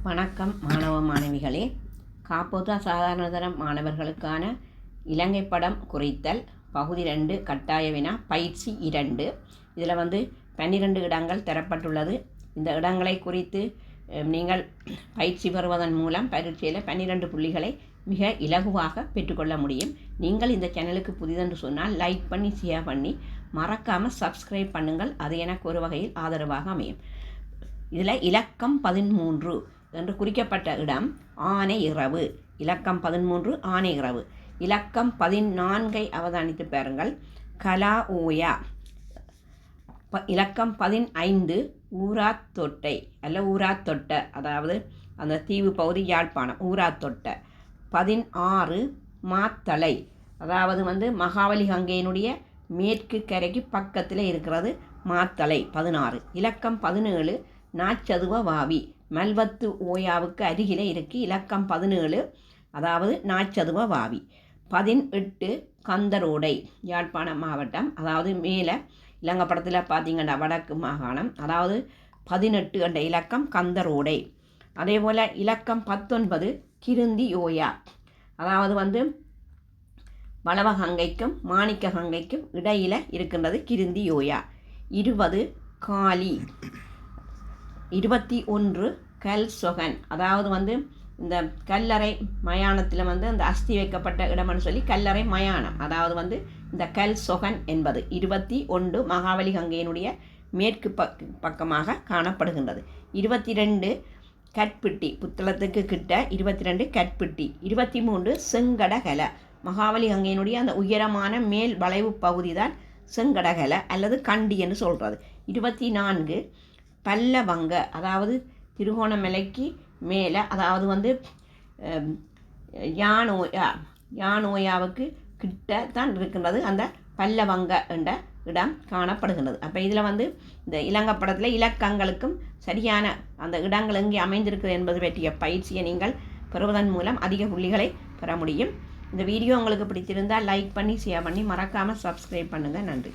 வணக்கம் மாணவ மாணவிகளே. காப்போதா சாதாரண தர மாணவர்களுக்கான இலங்கை படம் குறித்தல் பகுதி 2 கட்டாய வினா பயிற்சி 2. இதில் 12 இடங்கள் தரப்பட்டுள்ளது. இந்த இடங்களை குறித்து நீங்கள் பயிற்சி பெறுவதன் மூலம் பரீட்சையில் 12 புள்ளிகளை மிக இலகுவாக பெற்றுக்கொள்ள முடியும். நீங்கள் இந்த சேனலுக்கு புதிதென்று சொன்னால் லைக் பண்ணி ஷேர் பண்ணி மறக்காமல் சப்ஸ்கிரைப் பண்ணுங்கள். அது எனக்கு ஒரு வகையில் ஆதரவாக அமையும். இதில் இலக்கம் 13 என்று குறிக்கப்பட்ட இடம் ஆனை இரவு. இலக்கம் 13 ஆனை இரவு. இலக்கம் 14 அவதானித்து பாருங்கள், கலா ஓயா. இலக்கம் 15 ஊராத்தொட்டை அல்ல ஊராத்தொட்ட, அதாவது அந்த தீவு பகுதி யாழ்ப்பாணம் ஊராத்தொட்ட. 16 மாத்தளை, அதாவது மகாவலி கங்கையினுடைய மேற்கு கரைக்கு பக்கத்தில் இருக்கிறது மாத்தளை 16. இலக்கம் 17 நாச்சதுவ வாவி, மல்வத்து ஓயாவுக்கு அருகிலே இருக்கு. இலக்கம் 17 அதாவது நாச்சதுவ வாவி. 18 கந்தரோடை, யாழ்ப்பாணம் மாவட்டம், அதாவது மேலே இலங்கை படத்தில் பார்த்தீங்கன்னா வடக்கு மாகாணம், அதாவது 18 என்ற இலக்கம் கந்தரோடை. அதே போல் இலக்கம் 19 கிருந்தி ஓயா, அதாவது வளவகங்கைக்கும் மாணிக்க கங்கைக்கும் இடையில் இருக்கின்றது கிருந்தி ஓயா. 20 காலி. 21 கல் சொகன், அதாவது இந்த கல்லறை மயானத்தில் அந்த அஸ்தி வைக்கப்பட்ட இடம்னு சொல்லி கல்லறை மயானம், அதாவது இந்த கல் சொகன் என்பது 21 மகாவலி கங்கையினுடைய மேற்கு பக்கமாக காணப்படுகின்றது. 22 கற்பிட்டி, புத்தளத்துக்கு கிட்ட 22 கற்பிட்டி. 23 செங்கடகலை, மகாவலி கங்கையினுடைய அந்த உயரமான மேல் வளைவு பகுதி தான் செங்கடகலை அல்லது கண்டி என்று சொல்கிறது. 24 பல்லவங்க, அதாவது திருகோணமலைக்கு மேலே, அதாவது யானோயாவுக்கு கிட்ட தான் இருக்கின்றது அந்த பல்லவங்க என்ற இடம் காணப்படுகின்றது. அப்போ இதில் இந்த இலங்கை படத்தில் இலக்கங்களுக்கும் சரியான அந்த இடங்கள் எங்கே அமைந்திருக்கிறது என்பது பற்றிய பயிற்சியை நீங்கள் பெறுவதன் மூலம் அதிக புள்ளிகளை பெற முடியும். இந்த வீடியோ உங்களுக்கு பிடித்திருந்தால் லைக் பண்ணி ஷேர் பண்ணி மறக்காமல் சப்ஸ்கிரைப் பண்ணுங்கள். நன்றி.